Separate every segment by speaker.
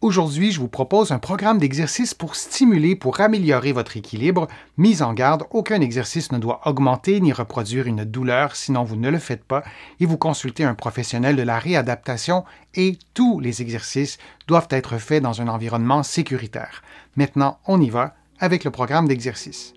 Speaker 1: Aujourd'hui, je vous propose un programme d'exercice pour améliorer votre équilibre. Mise en garde, aucun exercice ne doit augmenter ni reproduire une douleur, sinon vous ne le faites pas et vous consultez un professionnel de la réadaptation et tous les exercices doivent être faits dans un environnement sécuritaire. Maintenant, on y va avec le programme d'exercice.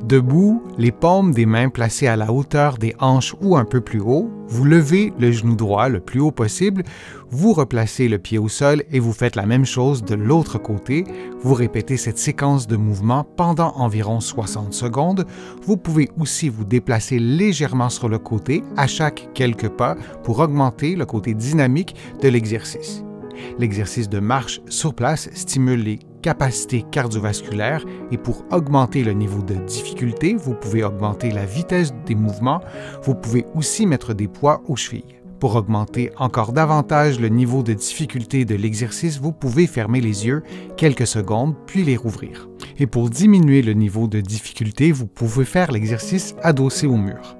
Speaker 1: Debout, les paumes des mains placées à la hauteur des hanches ou un peu plus haut, vous levez le genou droit le plus haut possible, vous replacez le pied au sol et vous faites la même chose de l'autre côté. Vous répétez cette séquence de mouvements pendant environ 60 secondes. Vous pouvez aussi vous déplacer légèrement sur le côté à chaque quelques pas pour augmenter le côté dynamique de l'exercice. L'exercice de marche sur place stimule les capacités cardiovasculaires et pour augmenter le niveau de difficulté, vous pouvez augmenter la vitesse des mouvements. Vous pouvez aussi mettre des poids aux chevilles. Pour augmenter encore davantage le niveau de difficulté de l'exercice, vous pouvez fermer les yeux quelques secondes puis les rouvrir. Et pour diminuer le niveau de difficulté, vous pouvez faire l'exercice adossé au mur.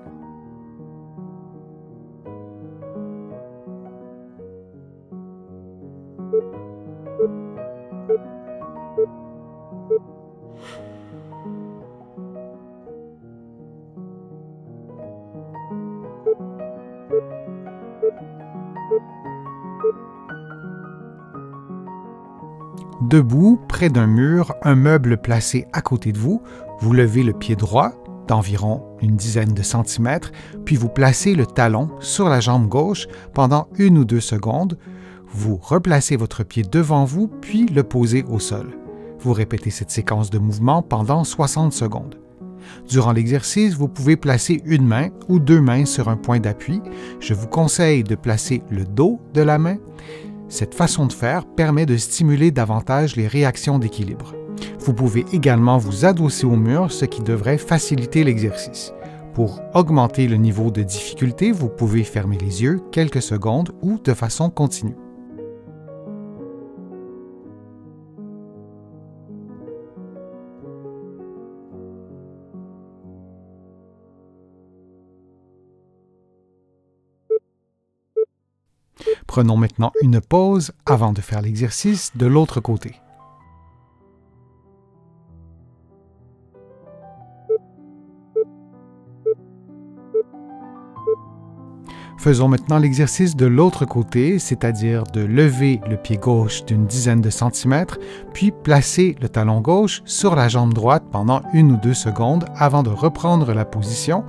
Speaker 1: Debout, près d'un mur, un meuble placé à côté de vous, vous levez le pied droit d'environ une dizaine de centimètres, puis vous placez le talon sur la jambe gauche pendant 1 ou 2 secondes. Vous replacez votre pied devant vous, puis le posez au sol. Vous répétez cette séquence de mouvements pendant 60 secondes. Durant l'exercice, vous pouvez placer une main ou 2 mains sur un point d'appui. Je vous conseille de placer le dos de la main. Cette façon de faire permet de stimuler davantage les réactions d'équilibre. Vous pouvez également vous adosser au mur, ce qui devrait faciliter l'exercice. Pour augmenter le niveau de difficulté, vous pouvez fermer les yeux quelques secondes ou de façon continue. Prenons maintenant une pause avant de faire l'exercice de l'autre côté. Faisons maintenant l'exercice de l'autre côté, c'est-à-dire de lever le pied gauche d'une dizaine de centimètres, puis placer le talon gauche sur la jambe droite pendant 1 ou 2 secondes avant de reprendre la position,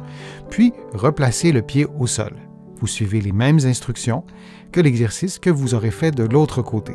Speaker 1: puis replacer le pied au sol. Vous suivez les mêmes instructions que l'exercice que vous aurez fait de l'autre côté.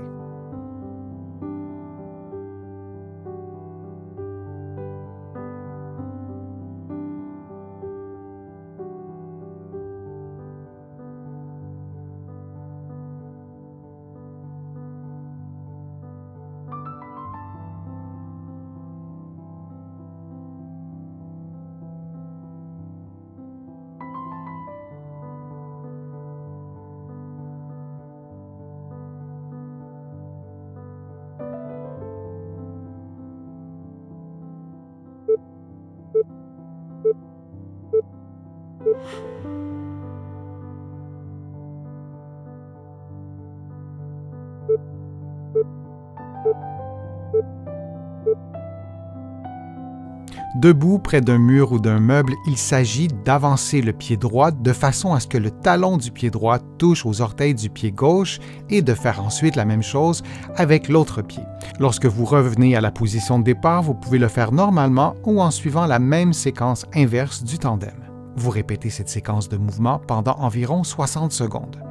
Speaker 1: Debout près d'un mur ou d'un meuble, il s'agit d'avancer le pied droit de façon à ce que le talon du pied droit touche aux orteils du pied gauche et de faire ensuite la même chose avec l'autre pied. Lorsque vous revenez à la position de départ, vous pouvez le faire normalement ou en suivant la même séquence inverse du tandem. Vous répétez cette séquence de mouvement pendant environ 60 secondes.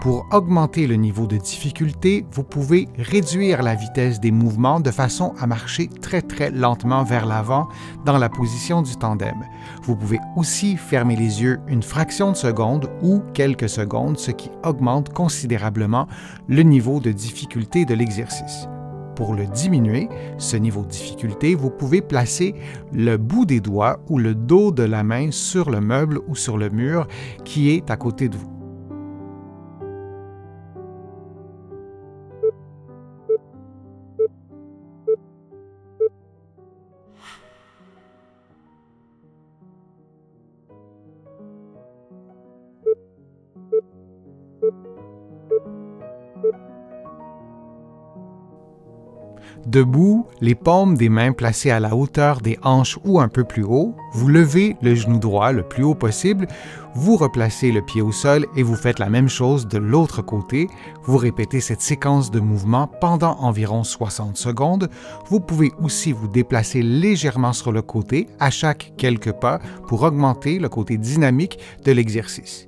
Speaker 1: Pour augmenter le niveau de difficulté, vous pouvez réduire la vitesse des mouvements de façon à marcher très lentement vers l'avant dans la position du tandem. Vous pouvez aussi fermer les yeux une fraction de seconde ou quelques secondes, ce qui augmente considérablement le niveau de difficulté de l'exercice. Pour le diminuer, ce niveau de difficulté, vous pouvez placer le bout des doigts ou le dos de la main sur le meuble ou sur le mur qui est à côté de vous. Debout, les paumes des mains placées à la hauteur des hanches ou un peu plus haut, vous levez le genou droit le plus haut possible, vous replacez le pied au sol et vous faites la même chose de l'autre côté. Vous répétez cette séquence de mouvements pendant environ 60 secondes. Vous pouvez aussi vous déplacer légèrement sur le côté à chaque quelques pas pour augmenter le côté dynamique de l'exercice.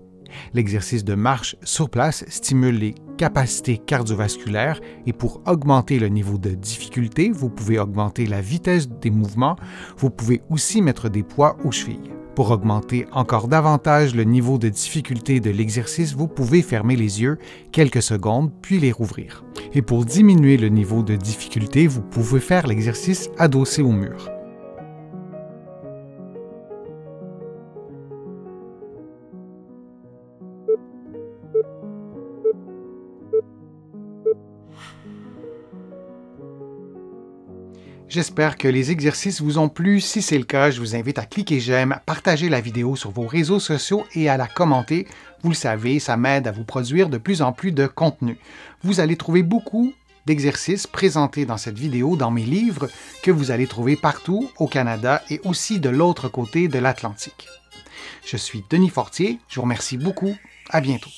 Speaker 1: L'exercice de marche sur place stimule les capacités cardiovasculaires et pour augmenter le niveau de difficulté, vous pouvez augmenter la vitesse des mouvements. Vous pouvez aussi mettre des poids aux chevilles. Pour augmenter encore davantage le niveau de difficulté de l'exercice, vous pouvez fermer les yeux quelques secondes puis les rouvrir. Et pour diminuer le niveau de difficulté, vous pouvez faire l'exercice adossé au mur. J'espère que les exercices vous ont plu. Si c'est le cas, je vous invite à cliquer j'aime, à partager la vidéo sur vos réseaux sociaux et à la commenter. Vous le savez, ça m'aide à vous produire de plus en plus de contenu. Vous allez trouver beaucoup d'exercices présentés dans cette vidéo dans mes livres que vous allez trouver partout au Canada et aussi de l'autre côté de l'Atlantique. Je suis Denis Fortier, je vous remercie beaucoup. À bientôt.